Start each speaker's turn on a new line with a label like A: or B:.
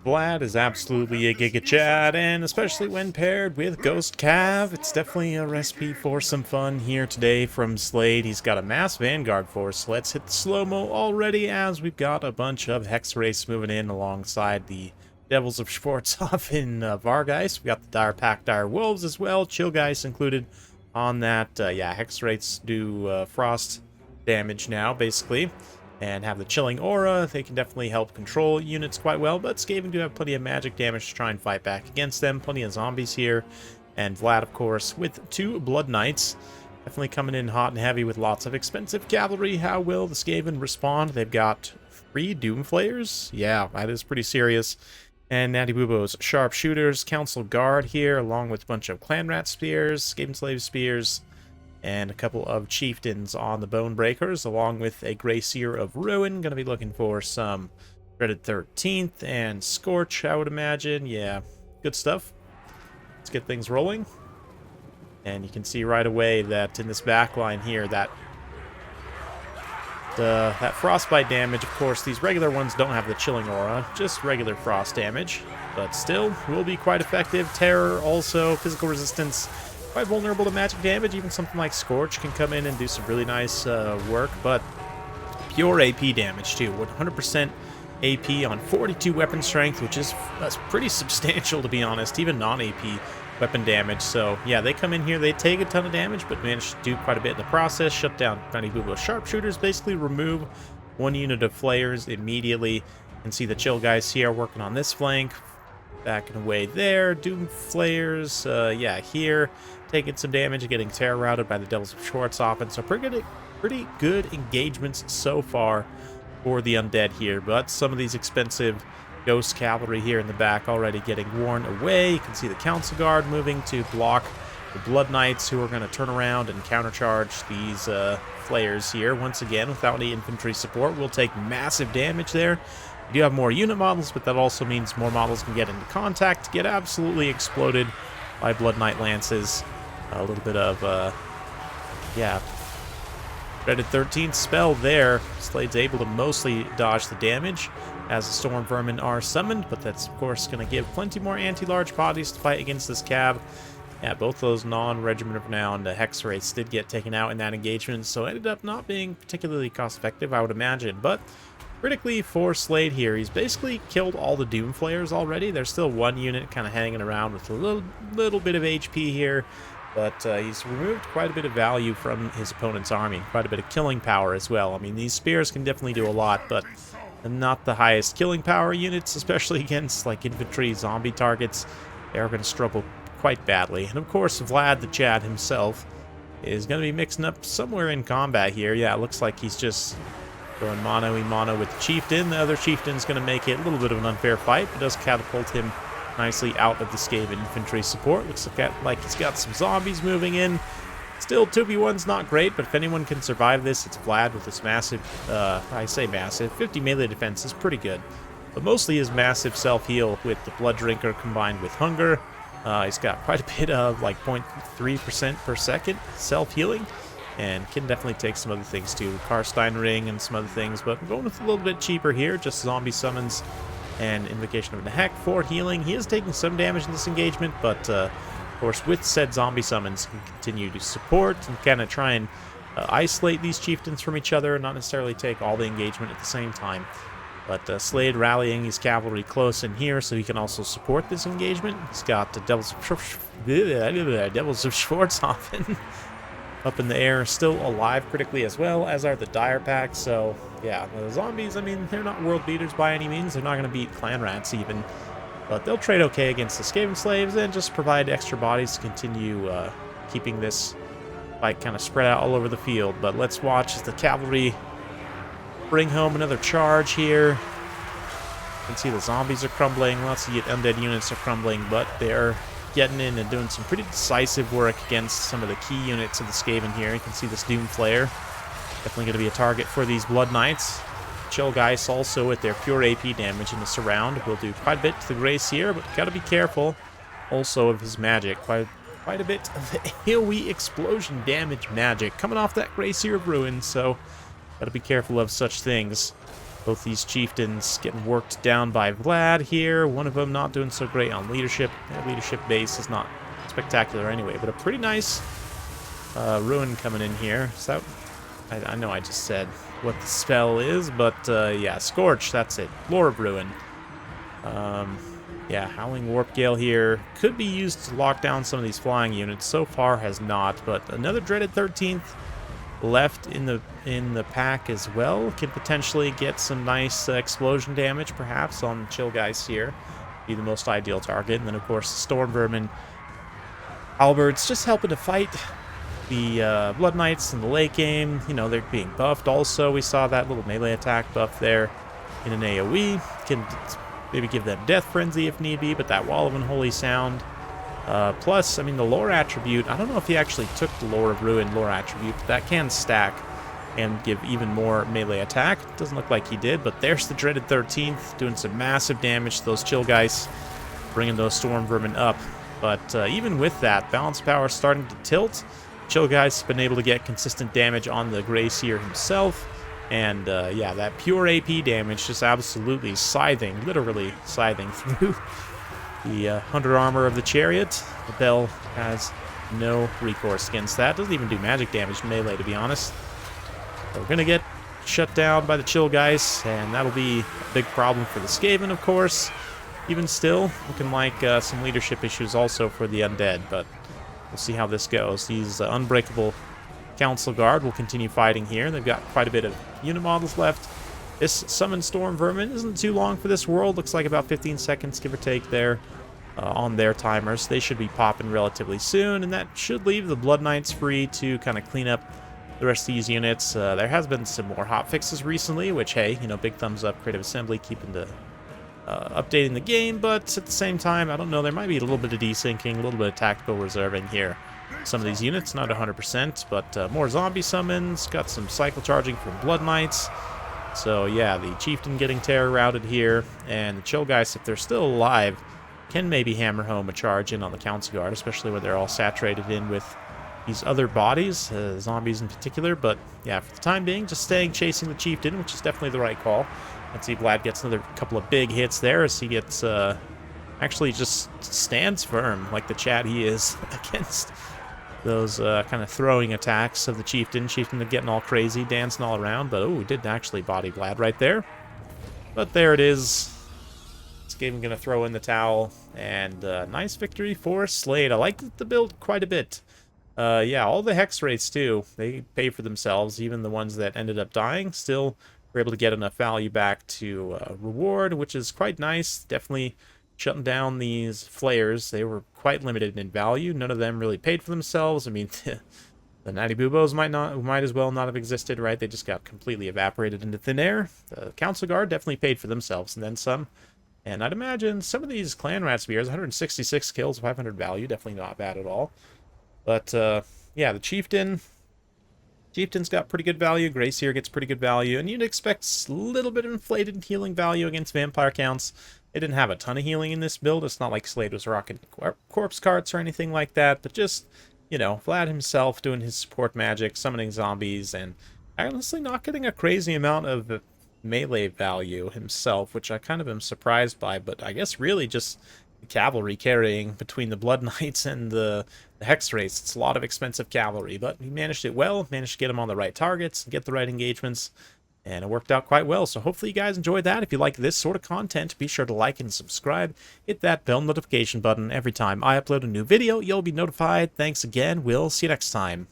A: Vlad is absolutely a Giga Chad, and especially when paired with Ghost Cav, it's definitely a recipe for some fun here today from Slade. He's got a mass Vanguard force. Let's hit the slow-mo already, as we've got a bunch of Hex Race moving in alongside the Devils of Schwarzhof in Vargeist. We got the Dire Pack, Dire Wolves as well, Chill Guys included on that. Yeah, Hex Race do frost damage now, basically, and have the chilling aura. They can definitely help control units quite well, but Skaven do have plenty of magic damage to try and fight back against them. Plenty of zombies here, and Vlad, of course, with 2 Blood Knights. Definitely coming in hot and heavy with lots of expensive cavalry. How will the Skaven respond? They've got 3 Doom Flayers. Yeah, that is pretty serious. And Natty Boobo's Sharpshooters, Council Guard here, along with a bunch of Clan Rat Spears, Skaven Slave Spears, and a couple of Chieftains on the Bone Breakers, along with a Grey Seer of Ruin. Going to be looking for some Dreaded 13th and Scorch, I would imagine. Yeah, good stuff. Let's get things rolling. And you can see right away that in this back line here, that frostbite damage, of course, these regular ones don't have the chilling aura, just regular frost damage, but still will be quite effective. Terror also, physical resistance, quite vulnerable to magic damage. Even something like Scorch can come in and do some really nice work, but pure AP damage too. 100% AP on 42 weapon strength, which is pretty substantial, to be honest, even non-AP weapon damage. So yeah, they come in here, they take a ton of damage, but manage to do quite a bit in the process. Shut down Tiny Boobo Sharpshooters, basically remove 1 unit of Flayers immediately. You can see the Chill Guys here working on this flank, backing away there. Doom Flayers, yeah, here taking some damage, getting terror routed by the Devils of Schwarzhofen. So pretty good engagements so far for the undead here, but some of these expensive Ghost Cavalry here in the back already getting worn away. You can see the Council Guard moving to block the Blood Knights, who are going to turn around and countercharge these Flayers here. Once again, without any infantry support, we'll take massive damage there. We do have more unit models, but that also means more models can get into contact, get absolutely exploded by Blood Knight Lances. A little bit of, yeah, Dreaded 13th spell there. Slade's able to mostly dodge the damage as the Storm Vermin are summoned, but that's, of course, going to give plenty more anti-large bodies to fight against this Cav. Yeah, both those non-Regiment of Renown Hex Race did get taken out in that engagement, so it ended up not being particularly cost-effective, I would imagine. But critically for Slade here, he's basically killed all the Doom Flayers already. There's still 1 unit kind of hanging around with a little bit of HP here, but he's removed quite a bit of value from his opponent's army, quite a bit of killing power as well. I mean, these spears can definitely do a lot, but not the highest killing power units, especially against like infantry zombie targets. They are going to struggle quite badly. And of course, Vlad the Chad himself is going to be mixing up somewhere in combat here. Yeah, it looks like he's just going mono-y-mono with the Chieftain. The other Chieftain's going to make it a little bit of an unfair fight, but does catapult him nicely out of the Skaven infantry support. Looks like he's got some zombies moving in. Still, 2v1's not great, but if anyone can survive this, it's Vlad with this massive, I say massive, 50 melee defense is pretty good. But mostly his massive self-heal with the Blood Drinker combined with Hunger. He's got quite a bit of, like, 0.3% per second self-healing, and can definitely take some other things too. Karstein Ring and some other things, but I'm going with a little bit cheaper here, just zombie summons and Invocation of Nehek for healing. He is taking some damage in this engagement, but of course, with said zombie summons, can continue to support and kind of try and isolate these chieftains from each other, not necessarily take all the engagement at the same time. But Slade rallying his cavalry close in here so he can also support this engagement. He's got the Devils of Schwarzhofen up in the air, still alive critically as well, as are the Dire Pack. So yeah, the zombies, I mean, they're not world beaters by any means. They're not going to beat Clan Rats even. But they'll trade okay against the Skaven Slaves and just provide extra bodies to continue keeping this fight kind of spread out all over the field. But let's watch as the cavalry bring home another charge here. You can see the zombies are crumbling. Lots of undead units are crumbling, but they're getting in and doing some pretty decisive work against some of the key units of the Skaven here. You can see this Doom Flayer. Definitely going to be a target for these Blood Knights. Chill Guys also with their pure AP damage in the surround will do quite a bit to the Grey Seer, but gotta be careful also of his magic. Quite a bit of AoE explosion damage magic coming off that Grey Seer of Ruin, so gotta be careful of such things. Both these chieftains getting worked down by Vlad here. One of them not doing so great on leadership. Their leadership base is not spectacular anyway, but a pretty nice ruin coming in here. So I know I just said what the spell is, but yeah, Scorch, that's it. Lore of Ruin. Yeah, Howling Warp Gale here could be used to lock down some of these flying units. So far has not, but another Dreaded 13th left in the pack as well. Can potentially get some nice explosion damage, perhaps, on Chill Guys here. Be the most ideal target. And then, of course, Storm Vermin Halberds just helping to fight the Blood Knights in the late game. You know, they're being buffed also. We saw that little melee attack buff there in an AoE. Can maybe give them Death Frenzy if need be, but that Wall of Unholy Sound. Plus, I mean, the lore attribute, I don't know if he actually took the Lore of Ruin lore attribute, but that can stack and give even more melee attack. Doesn't look like he did, but there's the Dreaded 13th, doing some massive damage to those Chill Guys, bringing those Storm Vermin up. But even with that, balance power starting to tilt. Chill Guys been able to get consistent damage on the Grey Seer himself. And yeah, that pure AP damage just absolutely scything, literally scything through the Hunter Armor of the Chariot. The Bell has no recourse against that. Doesn't even do magic damage melee, to be honest. So we're going to get shut down by the Chill Guys, and that'll be a big problem for the Skaven, of course. Even still, looking like some leadership issues also for the Undead, but we'll see how this goes. These Unbreakable Council Guard will continue fighting here. They've got quite a bit of unit models left. This Summon Storm Vermin isn't too long for this world. Looks like about 15 seconds, give or take, there on their timers. They should be popping relatively soon, and that should leave the Blood Knights free to kind of clean up the rest of these units. There has been some more hot fixes recently, which, hey, you know, big thumbs up, Creative Assembly, keeping the updating the game, but at the same time, I don't know, there might be a little bit of desyncing, a little bit of tactical reserving here. Some of these units, not 100%, but more zombie summons, got some cycle charging from Blood Knights. So yeah, the Chieftain getting terror routed here, and the Chill Guys, if they're still alive, can maybe hammer home a charge in on the Council Guard, especially when they're all saturated in with these other bodies, zombies in particular. But yeah, for the time being, just staying chasing the Chieftain, which is definitely the right call. Let's see if Vlad gets another couple of big hits there as he gets, actually just stands firm like the Chad he is against those kind of throwing attacks of the Chieftain. Chieftain getting all crazy, dancing all around, but oh, we did actually body Vlad right there. But there it is. Skaven gonna throw in the towel, and nice victory for Slade. I like the build quite a bit. Yeah, all the Hex rates too, they pay for themselves. Even the ones that ended up dying still were able to get enough value back to reward, which is quite nice. Definitely shutting down these Flayers. They were quite limited in value. None of them really paid for themselves. I mean, the Natty Boobos might as well not have existed, right? They just got completely evaporated into thin air. The Council Guard definitely paid for themselves, and then some. And I'd imagine some of these Clan Rat Spears, 166 kills, 500 value, definitely not bad at all. But yeah, the Chieftain's got pretty good value. Grey Seer gets pretty good value, and you'd expect a little bit of inflated healing value against vampire counts. They didn't have a ton of healing in this build. It's not like Slade was rocking corpse carts or anything like that, but just, you know, Vlad himself doing his support magic, summoning zombies, and honestly not getting a crazy amount of melee value himself, which I kind of am surprised by, but I guess really just the cavalry carrying between the Blood Knights and the Hex race. It's a lot of expensive cavalry, but he managed it well, managed to get them on the right targets, get the right engagements, and it worked out quite well. So hopefully you guys enjoyed that. If you like this sort of content, be sure to like and subscribe. Hit that bell notification button. Every time I upload a new video, you'll be notified. Thanks again. We'll see you next time.